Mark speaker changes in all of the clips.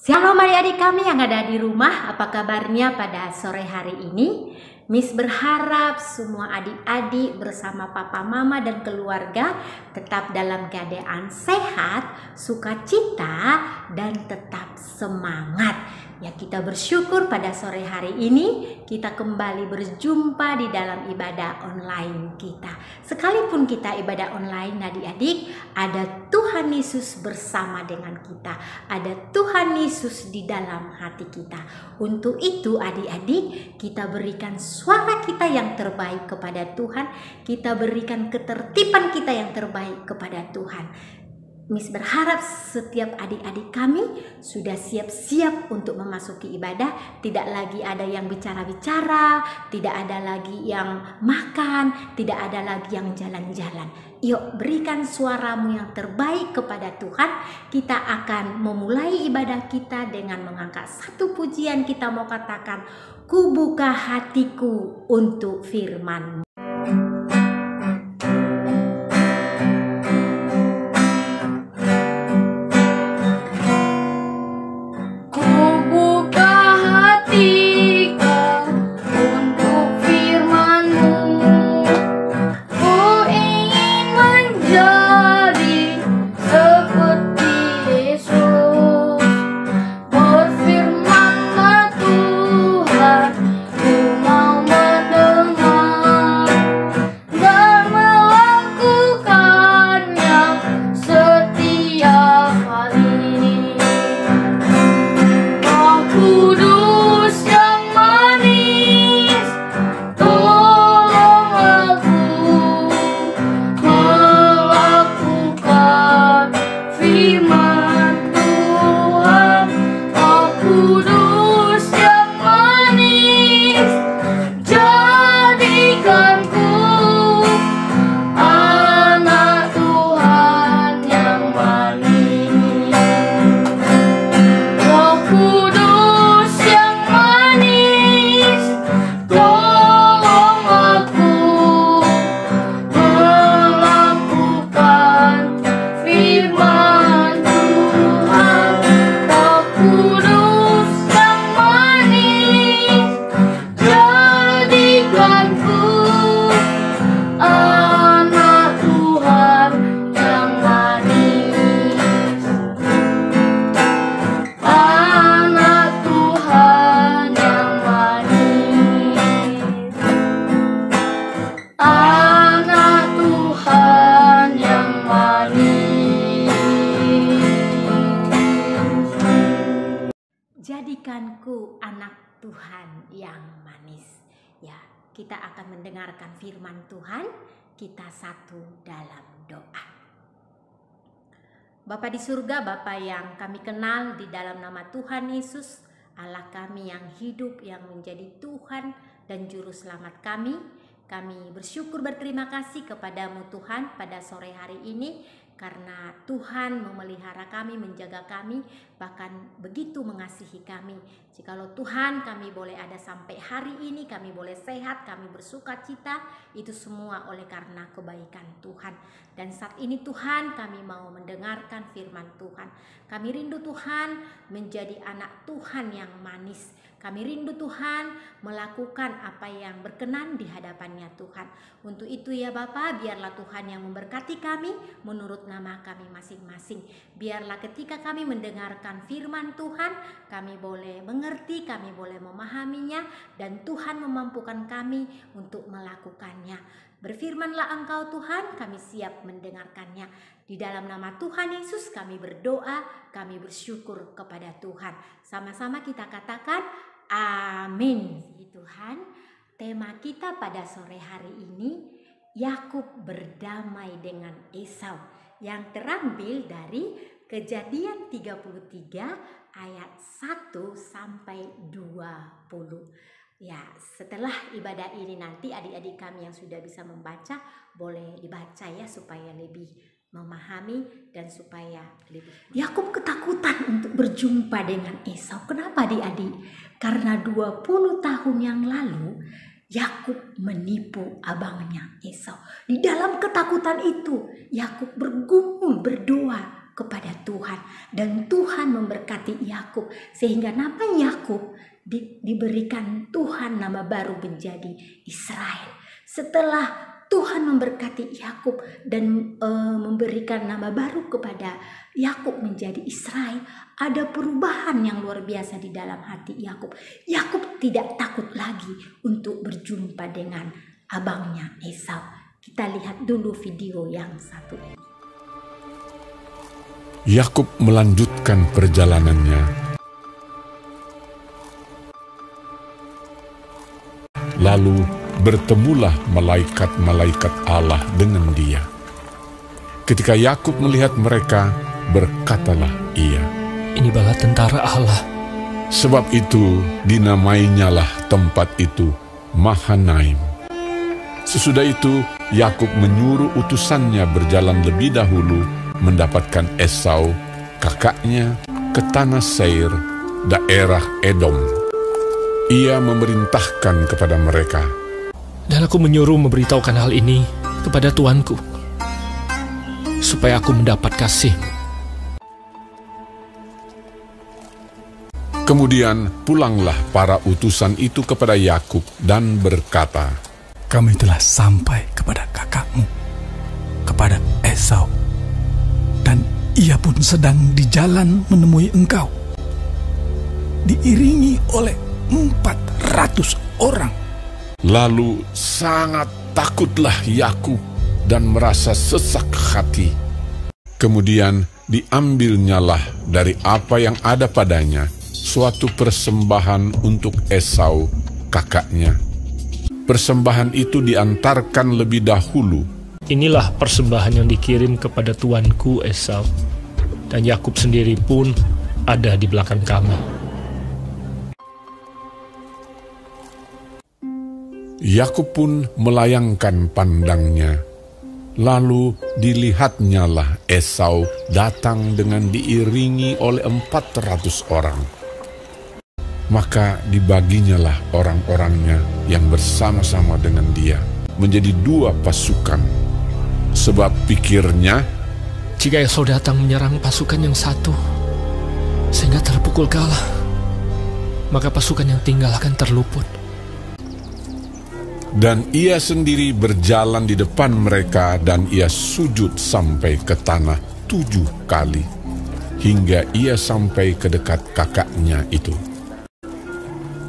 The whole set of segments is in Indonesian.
Speaker 1: Shalom adik-adik kami yang ada di rumah, apa kabarnya pada sore hari ini? Miss berharap semua adik-adik bersama papa, mama, dan keluarga tetap dalam keadaan sehat, sukacita, dan tetap semangat. Ya, kita bersyukur pada sore hari ini kita kembali berjumpa di dalam ibadah online kita. Sekalipun kita ibadah online adik-adik, ada Tuhan Yesus bersama dengan kita. Ada Tuhan Yesus di dalam hati kita. Untuk itu adik-adik, kita berikan suara kita yang terbaik kepada Tuhan. Kita berikan ketertiban kita yang terbaik kepada Tuhan. Miss berharap setiap adik-adik kami sudah siap-siap untuk memasuki ibadah. Tidak lagi ada yang bicara-bicara, tidak ada lagi yang makan, tidak ada lagi yang jalan-jalan. Yuk, berikan suaramu yang terbaik kepada Tuhan. Kita akan memulai ibadah kita dengan mengangkat satu pujian. Kita mau katakan, "Ku buka hatiku untuk firman-Mu." Jadikanku anak Tuhan yang manis. Ya, kita akan mendengarkan firman Tuhan. Kita satu dalam doa. Bapa di surga, Bapa yang kami kenal di dalam nama Tuhan Yesus, Allah kami yang hidup, yang menjadi Tuhan dan Juru Selamat kami. Kami bersyukur berterima kasih kepadamu Tuhan pada sore hari ini, karena Tuhan memelihara kami, menjaga kami, bahkan begitu mengasihi kami. Jikalau Tuhan kami boleh ada sampai hari ini, kami boleh sehat, kami bersuka cita, itu semua oleh karena kebaikan Tuhan. Dan saat ini Tuhan kami mau mendengarkan firman Tuhan. Kami rindu Tuhan menjadi anak Tuhan yang manis. Kami rindu Tuhan melakukan apa yang berkenan di hadapannya Tuhan. Untuk itu ya Bapa, biarlah Tuhan yang memberkati kami menurut nama kami masing-masing. Biarlah ketika kami mendengarkan firman Tuhan, kami boleh mengerti, kami boleh memahaminya, dan Tuhan memampukan kami untuk melakukannya. Berfirmanlah Engkau Tuhan, kami siap mendengarkannya. Di dalam nama Tuhan Yesus kami berdoa, kami bersyukur kepada Tuhan. Sama-sama kita katakan, amin. Tuhan, tema kita pada sore hari ini, Yakub berdamai dengan Esau, yang terambil dari Kejadian 33 ayat 1 sampai 20. Ya, setelah ibadah ini nanti adik-adik kami yang sudah bisa membaca boleh dibaca ya, supaya lebih memahami dan supaya lebih. Yakub ketakutan untuk berjumpa dengan Esau. Kenapa adik-adik? Karena 20 tahun yang lalu Yakub menipu abangnya Esau. Di dalam ketakutan itu Yakub bergumul berdoa, kepada Tuhan. Dan Tuhan memberkati Yakub sehingga nama Yakub diberikan Tuhan nama baru menjadi Israel. Setelah Tuhan memberkati Yakub dan memberikan nama baru kepada Yakub menjadi Israel, ada perubahan yang luar biasa di dalam hati Yakub. Yakub tidak takut lagi untuk berjumpa dengan abangnya Esau. Kita lihat dulu video yang satu ini.
Speaker 2: Yakub melanjutkan perjalanannya. Lalu bertemulah malaikat-malaikat Allah dengan dia. Ketika Yakub melihat mereka, berkatalah ia,
Speaker 3: "Ini bala tentara Allah."
Speaker 2: Sebab itu dinamainyalah tempat itu Mahanaim. Sesudah itu Yakub menyuruh utusannya berjalan lebih dahulu mendapatkan Esau, kakaknya, ke tanah Seir, daerah Edom. Ia memerintahkan kepada mereka,
Speaker 3: "Dan aku menyuruh memberitahukan hal ini kepada tuanku, supaya aku mendapat kasih."
Speaker 2: Kemudian pulanglah para utusan itu kepada Yakub dan berkata,
Speaker 4: "Kami telah sampai kepada kakakmu, kepada Esau, dan ia pun sedang di jalan menemui engkau, diiringi oleh 400 orang.
Speaker 2: Lalu sangat takutlah Yakub dan merasa sesak hati. Kemudian diambilnyalah dari apa yang ada padanya suatu persembahan untuk Esau, kakaknya. Persembahan itu diantarkan lebih dahulu.
Speaker 3: Inilah persembahan yang dikirim kepada tuanku Esau, dan Yakub sendiri pun ada di belakang kami.
Speaker 2: Yakub pun melayangkan pandangnya. Lalu dilihatnyalah Esau datang dengan diiringi oleh 400 orang. Maka dibaginyalah orang-orangnya yang bersama-sama dengan dia menjadi 2 pasukan. Sebab pikirnya,
Speaker 3: jika Esau datang menyerang pasukan yang satu, sehingga terpukul kalah, maka pasukan yang tinggal akan terluput.
Speaker 2: Dan ia sendiri berjalan di depan mereka dan ia sujud sampai ke tanah 7 kali, hingga ia sampai ke dekat kakaknya itu.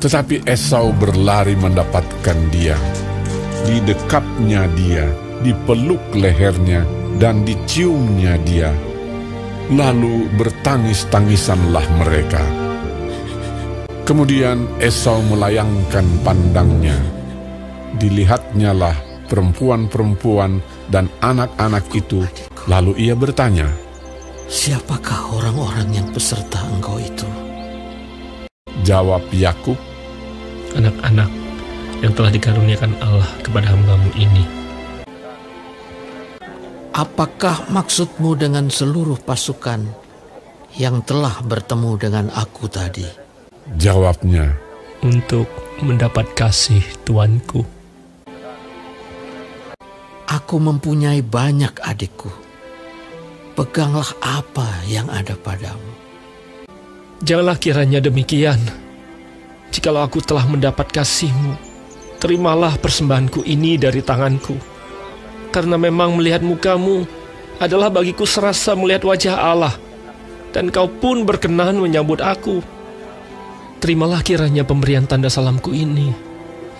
Speaker 2: Tetapi Esau berlari mendapatkan dia, didekapnya dia, dipeluk lehernya, dan diciumnya dia. Lalu bertangis-tangisanlah mereka. Kemudian Esau melayangkan pandangnya. Dilihatnyalah perempuan-perempuan dan anak-anak itu. Lalu ia bertanya,
Speaker 5: "Siapakah orang-orang yang peserta engkau itu?"
Speaker 2: Jawab Yakub,
Speaker 3: "Anak-anak yang telah dikaruniakan Allah kepada hamba-Mu ini."
Speaker 5: "Apakah maksudmu dengan seluruh pasukan yang telah bertemu dengan aku tadi?"
Speaker 2: Jawabnya,
Speaker 3: "Untuk mendapat kasih tuanku."
Speaker 5: "Aku mempunyai banyak adikku. Peganglah apa yang ada padamu."
Speaker 3: Janganlah kiranya demikian. Jikalau aku telah mendapat kasih-Mu, terimalah persembahanku ini dari tanganku. Karena memang melihat muka-Mu adalah bagiku serasa melihat wajah Allah, dan Kau pun berkenan menyambut aku. Terimalah kiranya pemberian tanda salamku ini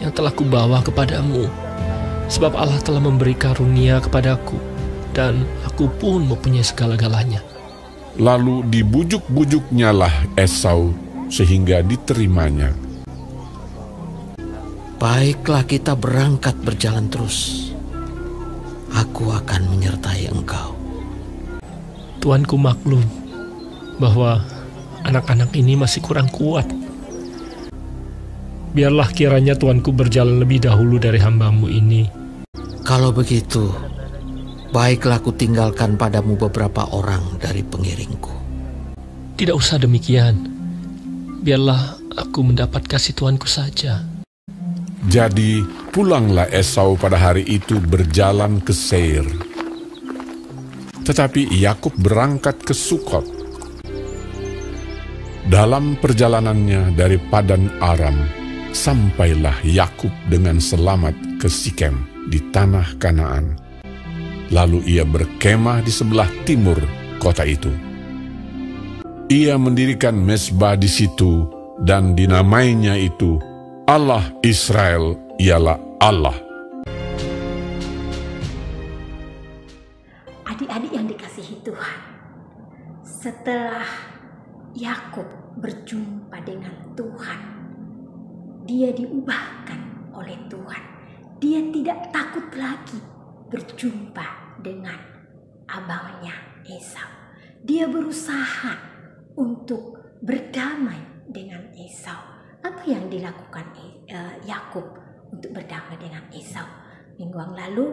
Speaker 3: yang telah kubawa kepadamu, sebab Allah telah memberi karunia kepadaku, dan aku pun mempunyai segala-galanya.
Speaker 2: Lalu dibujuk-bujuknyalah Esau sehingga diterimanya.
Speaker 5: "Baiklah, kita berangkat berjalan terus. Aku akan menyertai engkau."
Speaker 3: Tuanku maklum bahwa anak-anak ini masih kurang kuat. Biarlah kiranya tuanku berjalan lebih dahulu dari hamba-Mu ini.
Speaker 5: "Kalau begitu, baiklah aku tinggalkan padamu beberapa orang dari pengiringku."
Speaker 3: Tidak usah demikian. Biarlah aku mendapat kasih tuanku saja.
Speaker 2: Jadi pulanglah Esau pada hari itu berjalan ke Seir. Tetapi Yakub berangkat ke Sukot. Dalam perjalanannya dari Padan Aram, sampailah Yakub dengan selamat ke Sikem di tanah Kanaan. Lalu ia berkemah di sebelah timur kota itu. Ia mendirikan mezbah di situ dan dinamainya itu Allah Israel ialah Allah.
Speaker 1: Adik-adik yang dikasihi Tuhan, setelah Yakub berjumpa dengan Tuhan, dia diubahkan oleh Tuhan. Dia tidak takut lagi berjumpa dengan abangnya Esau. Dia berusaha untuk berdamai dengan Esau. Apa yang dilakukan Yakub untuk berdamai dengan Esau? Minggu yang lalu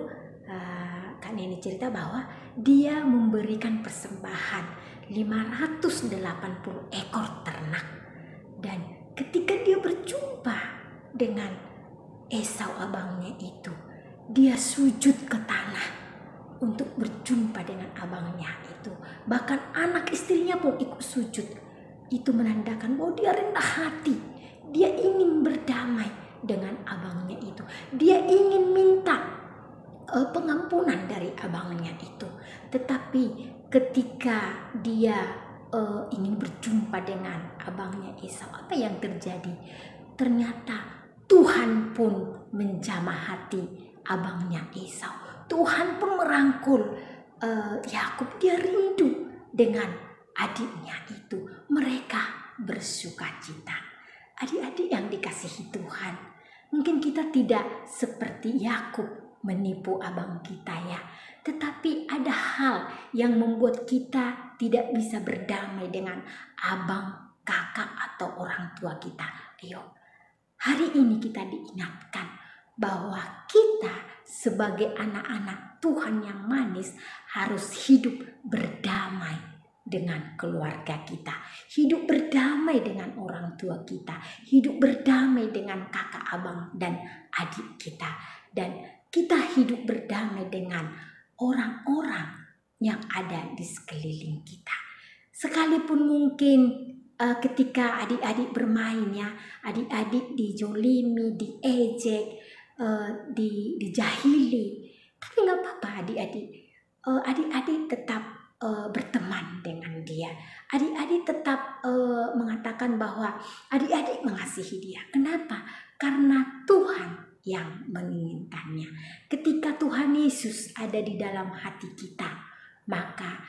Speaker 1: Kak Neni cerita bahwa dia memberikan persembahan 580 ekor ternak. Dan ketika dia berjumpa dengan Esau abangnya itu, dia sujud ke tanah untuk berjumpa dengan abangnya itu. Bahkan anak istrinya pun ikut sujud. Itu menandakan bahwa dia rendah hati. Dia ingin berdamai dengan abangnya itu. Dia ingin minta pengampunan dari abangnya itu. Tetapi ketika dia ingin berjumpa dengan abangnya Esau, apa yang terjadi? Ternyata Tuhan pun menjamah hati abangnya Esau. Tuhan pun merangkul Yakub. Dia rindu dengan adiknya itu. Mereka bersukacita. Adik-adik yang dikasihi Tuhan, mungkin kita tidak seperti Yakub menipu abang kita ya. Tetapi ada hal yang membuat kita tidak bisa berdamai dengan abang, kakak atau orang tua kita. Ayo, hari ini kita diingatkan bahwa kita sebagai anak-anak Tuhan yang manis harus hidup berdamai dengan keluarga kita, hidup berdamai dengan orang tua kita, hidup berdamai dengan kakak, abang, dan adik kita, dan kita hidup berdamai dengan orang-orang yang ada di sekeliling kita. Sekalipun mungkin ketika adik-adik bermain ya, adik-adik dijolimi, diejek, dijahili, tapi nggak apa-apa adik-adik tetap berteman dengan dia. Adik-adik tetap mengatakan bahwa adik-adik mengasihi dia. Kenapa? Karena Tuhan yang menginginkannya. Ketika Tuhan Yesus ada di dalam hati kita, maka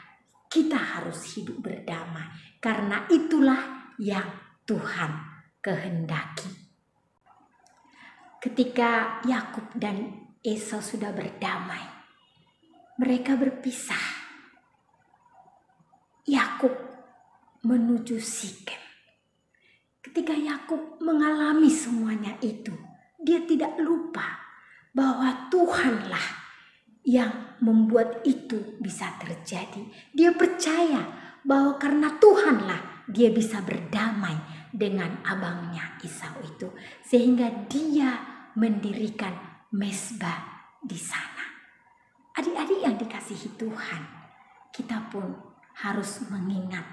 Speaker 1: kita harus hidup berdamai. Karena itulah yang Tuhan kehendaki. Ketika Yakub dan Esau sudah berdamai, mereka berpisah. Yakub menuju Sikem. Ketika Yakub mengalami semuanya itu, dia tidak lupa bahwa Tuhanlah yang membuat itu bisa terjadi. Dia percaya bahwa karena Tuhanlah dia bisa berdamai dengan abangnya Esau itu. Sehingga dia mendirikan mezbah di sana. Adik-adik yang dikasihi Tuhan, kita pun harus mengingat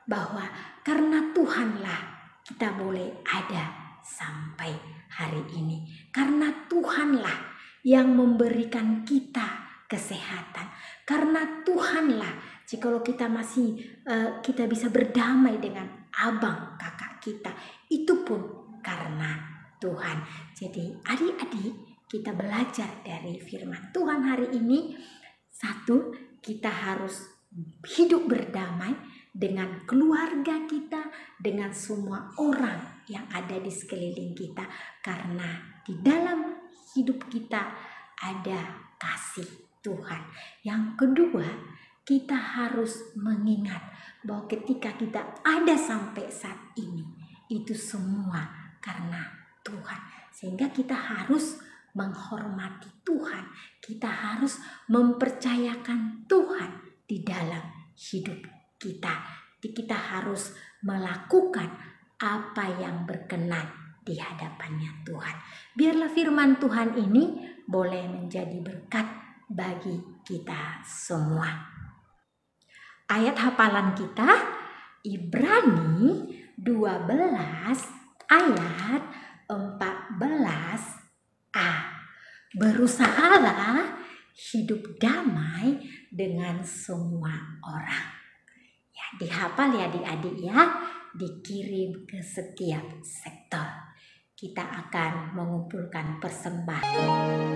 Speaker 1: bahwa karena Tuhanlah kita boleh ada sampai hari ini. Karena Tuhanlah yang memberikan kita kesehatan. Karena Tuhanlah jikalau kita masih kita bisa berdamai dengan abang kakak kita, itu pun karena Tuhan. Jadi adik-adik, kita belajar dari firman Tuhan hari ini. Satu, kita harus hidup berdamai dengan keluarga kita, dengan semua orang yang ada di sekeliling kita. Karena di dalam hidup kita ada kasih Tuhan. Yang kedua, kita harus mengingat bahwa ketika kita ada sampai saat ini, itu semua karena Tuhan. Sehingga kita harus menghormati Tuhan. Kita harus mempercayakan Tuhan di dalam hidup kita. Kita harus melakukan apa yang berkenan di hadapannya Tuhan. Biarlah firman Tuhan ini boleh menjadi berkat bagi kita semua. Ayat hafalan kita Ibrani 12 ayat 14a. Berusahalah hidup damai dengan semua orang. Ya, dihafal ya adik-adik ya, dikirim ke setiap sektor. Kita akan mengumpulkan persembahan.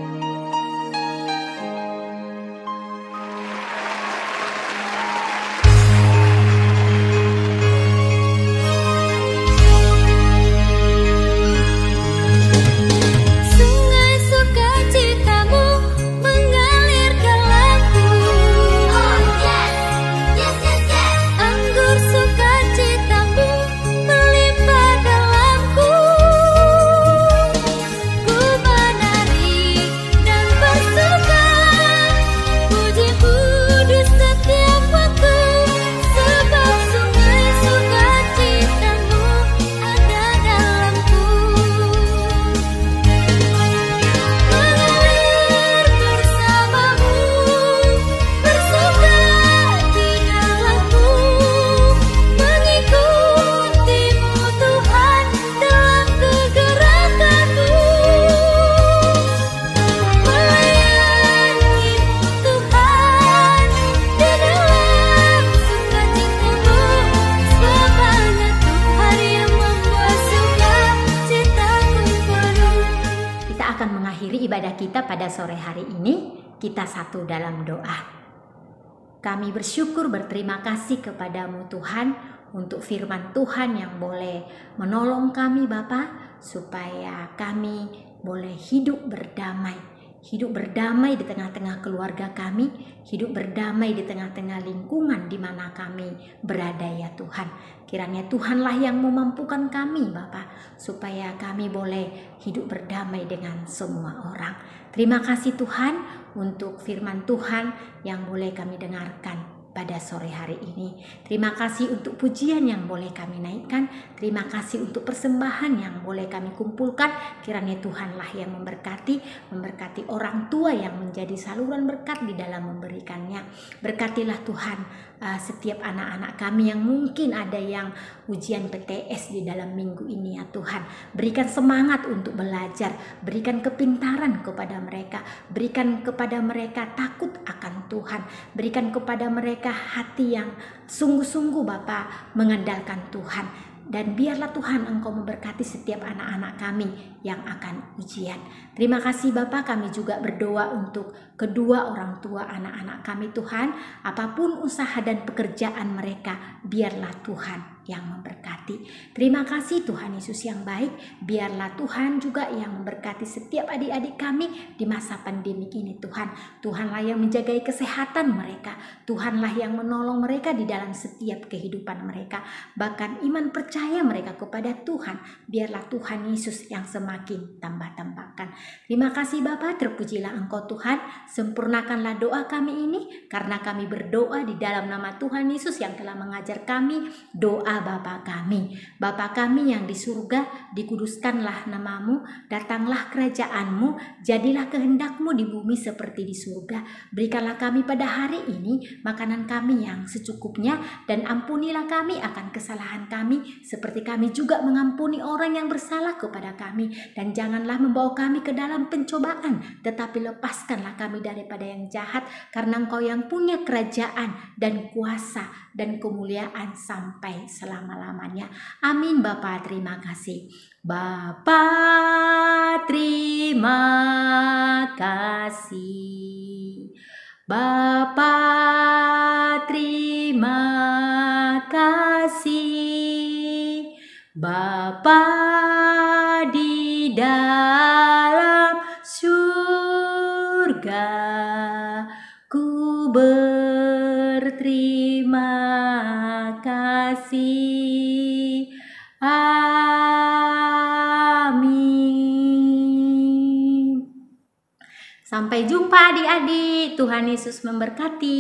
Speaker 1: Ibadah kita pada sore hari ini, kita satu dalam doa. Kami bersyukur berterima kasih kepadamu Tuhan untuk firman Tuhan yang boleh menolong kami Bapa, supaya kami boleh hidup berdamai di tengah-tengah keluarga kami, hidup berdamai di tengah-tengah lingkungan di mana kami berada ya Tuhan. Kiranya Tuhanlah yang memampukan kami Bapa, supaya kami boleh hidup berdamai dengan semua orang. Terima kasih Tuhan untuk firman Tuhan yang boleh kami dengarkan pada sore hari ini. Terima kasih untuk pujian yang boleh kami naikkan. Terima kasih untuk persembahan yang boleh kami kumpulkan. Kiranya Tuhanlah yang memberkati orang tua yang menjadi saluran berkat di dalam memberikannya. Berkatilah Tuhan setiap anak-anak kami yang mungkin ada yang ujian PTS di dalam minggu ini ya Tuhan. Berikan semangat untuk belajar, berikan kepintaran kepada mereka, berikan kepada mereka takut akan Tuhan, berikan kepada mereka hati yang sungguh-sungguh Bapa mengandalkan Tuhan. Dan biarlah Tuhan Engkau memberkati setiap anak-anak kami yang akan ujian. Terima kasih Bapa, kami juga berdoa untuk kedua orang tua anak-anak kami Tuhan. Apapun usaha dan pekerjaan mereka, biarlah Tuhan yang memberkati. Terima kasih Tuhan Yesus yang baik. Biarlah Tuhan juga yang memberkati setiap adik-adik kami di masa pandemi ini Tuhan. Tuhanlah yang menjaga kesehatan mereka. Tuhanlah yang menolong mereka di dalam setiap kehidupan mereka. Bahkan iman percaya mereka kepada Tuhan. Biarlah Tuhan Yesus yang semakin tambahkan. Terima kasih Bapa, terpujilah Engkau Tuhan. Sempurnakanlah doa kami ini, karena kami berdoa di dalam nama Tuhan Yesus yang telah mengajar kami doa Bapa kami. Bapa kami yang di surga, dikuduskanlah namamu, datanglah kerajaanmu, jadilah kehendakmu di bumi seperti di surga. Berikanlah kami pada hari ini makanan kami yang secukupnya, dan ampunilah kami akan kesalahan kami, seperti kami juga mengampuni orang yang bersalah kepada kami. Dan janganlah membawa kami ke dalam pencobaan, tetapi lepaskanlah kami daripada yang jahat, karena Engkau yang punya kerajaan dan kuasa dan kemuliaan sampai selama-lamanya. Amin. Bapa, terima kasih. Bapa, terima kasih. Bapa, terima kasih. Bapa di dalam surga, ku berterima kasih. Amin. Sampai jumpa adik-adik. Tuhan Yesus memberkati.